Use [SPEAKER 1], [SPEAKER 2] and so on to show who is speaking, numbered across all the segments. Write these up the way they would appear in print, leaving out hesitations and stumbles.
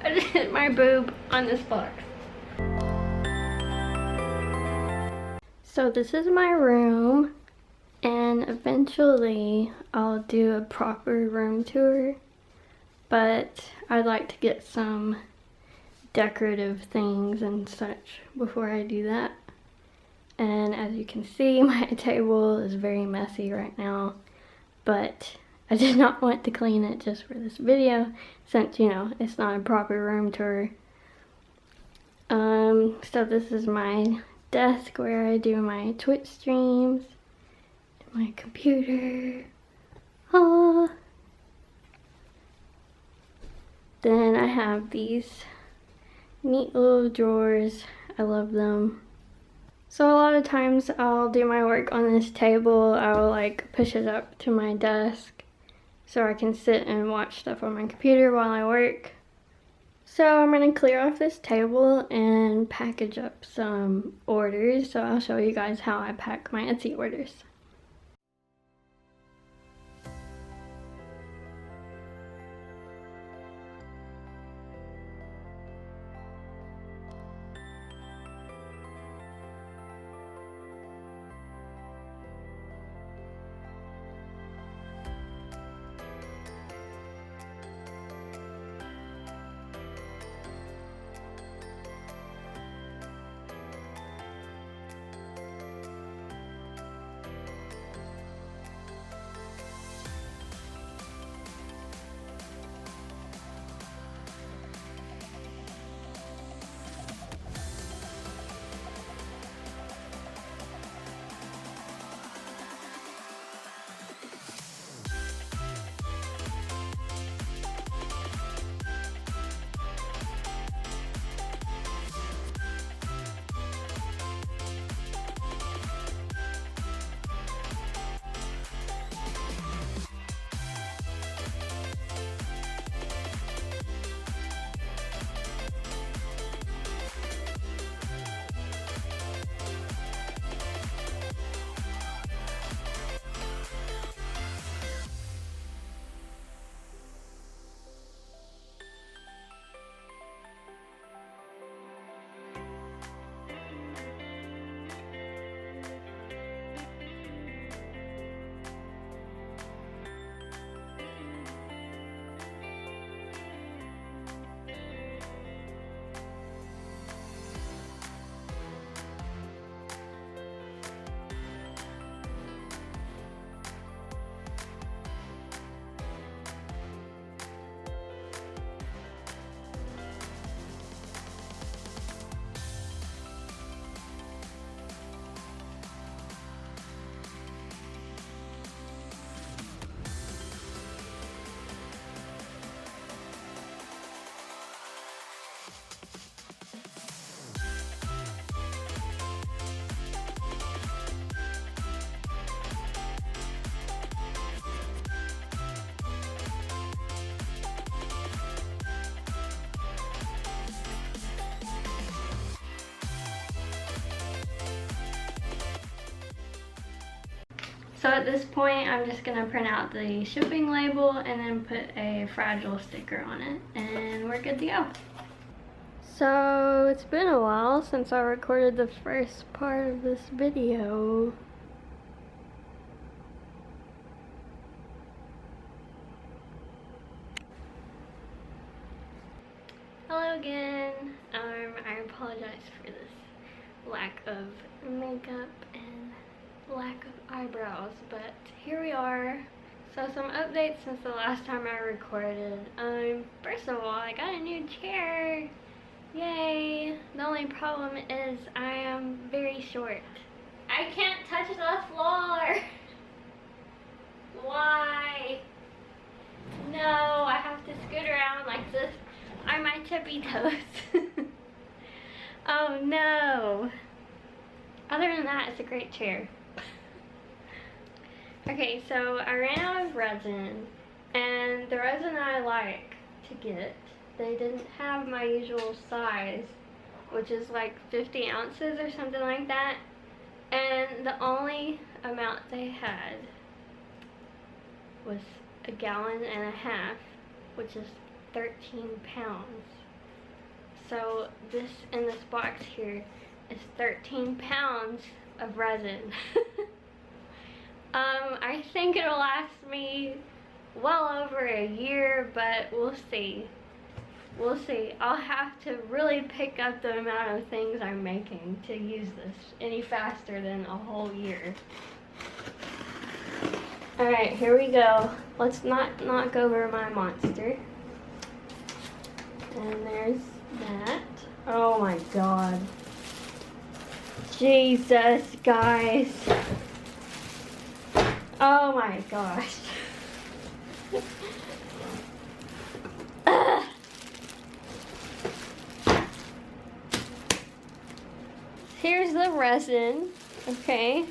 [SPEAKER 1] I just hit my boob on this box. So this is my room, and eventually I'll do a proper room tour, but I'd like to get some decorative things and such before I do that. And as you can see, my table is very messy right now, but I did not want to clean it just for this video since, you know, it's not a proper room tour. So this is my desk where I do my Twitch streams, my computer. Then I have these neat little drawers. I love them. So a lot of times I'll do my work on this table. I'll like push it up to my desk so I can sit and watch stuff on my computer while I work. So I'm going to clear off this table and package up some orders. So I'll show you guys how I pack my Etsy orders. So at this point, I'm just gonna print out the shipping label and then put a fragile sticker on it, and we're good to go. So it's been a while since I recorded the first part of this video. Hello again. I apologize for this lack of makeup and lack of eyebrows, but here we are. So some updates since the last time I recorded. First of all, I got a new chair. Yay! The only problem is I am very short. I can't touch the floor. Why? No, I have to scoot around like this on my tippy toes. Oh no. Other than that, it's a great chair. Okay, so I ran out of resin, and the resin I like to get, they didn't have my usual size, which is like 50 ounces or something like that, and the only amount they had was 1.5 gallons, which is 13 pounds. So this, in this box here, is 13 pounds of resin. I think it'll last me well over a year, but we'll see. We'll see. I'll have to really pick up the amount of things I'm making to use this any faster than a whole year. Alright, here we go. Let's not knock over my monster. And there's that. Oh my god. Jesus, guys. Oh my gosh. Here's the resin, okay?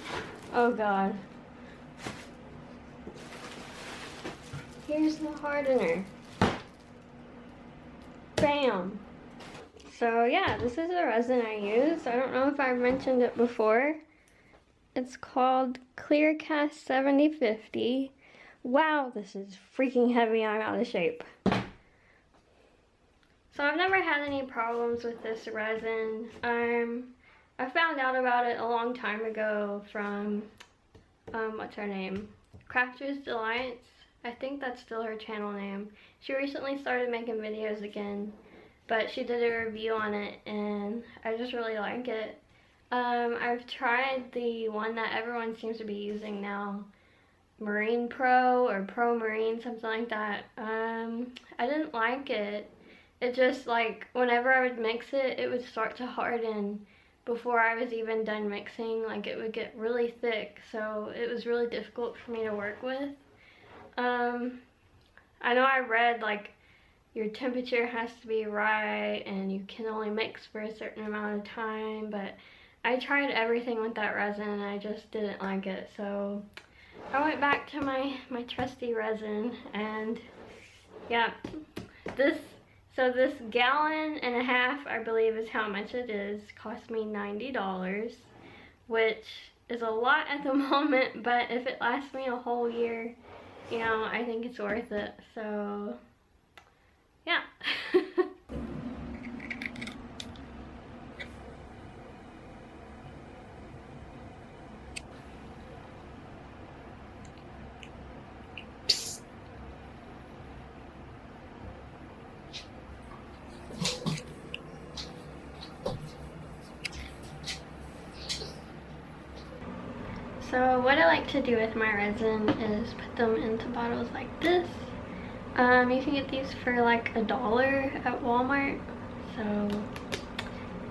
[SPEAKER 1] Oh god. Here's the hardener. Bam. So yeah, this is the resin I use. I don't know if I've mentioned it before. It's called Clearcase 7050. Wow, this is freaking heavy. I'm out of shape. So I've never had any problems with this resin. I found out about it a long time ago from, what's her name? Crafter's Delights. I think that's still her channel name. She recently started making videos again, but she did a review on it and I just really like it. I've tried the one that everyone seems to be using now, Marine Pro or Pro Marine, something like that. I didn't like it. It just, like, whenever I would mix it, it would start to harden before I was even done mixing. Like, it would get really thick, so it was really difficult for me to work with. I know I read, like, your temperature has to be right and you can only mix for a certain amount of time, but I tried everything with that resin and I just didn't like it, so I went back to my trusty resin. And yeah, this gallon and a half, I believe, is how much it is. Cost me $90, which is a lot at the moment, but if it lasts me a whole year, you know, I think it's worth it. So yeah. So what I like to do with my resin is put them into bottles like this. You can get these for like $1 at Walmart, so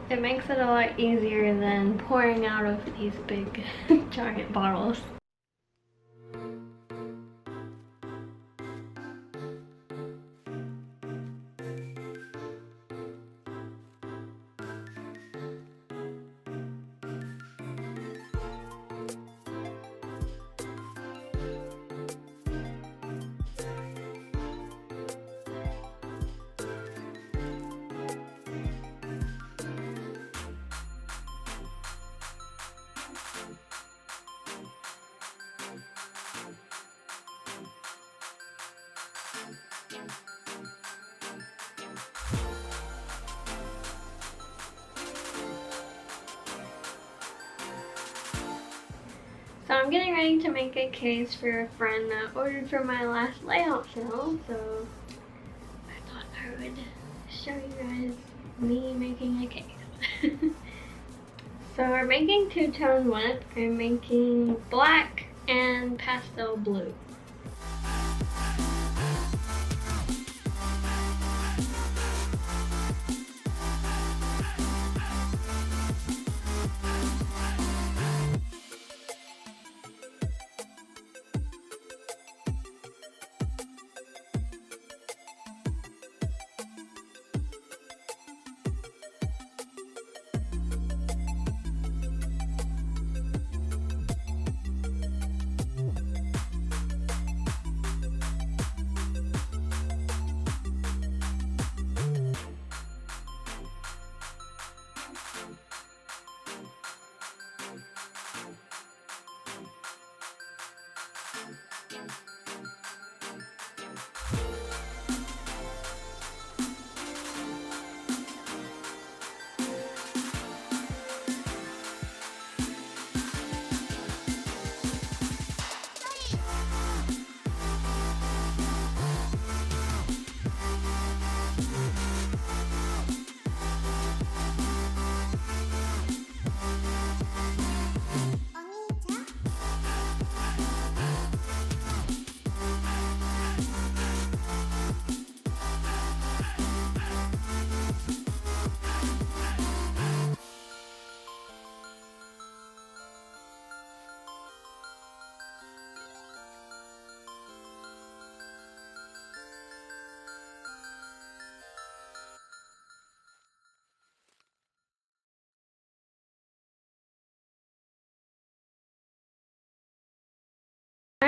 [SPEAKER 1] it makes it a lot easier than pouring out of these big giant bottles. So I'm getting ready to make a case for a friend that ordered from my last layout sale, so I thought I would show you guys me making a case. So we're making two-tone wood. I'm making black and pastel blue.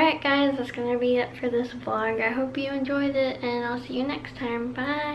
[SPEAKER 1] Alright guys, that's gonna be it for this vlog. I hope you enjoyed it and I'll see you next time. Bye!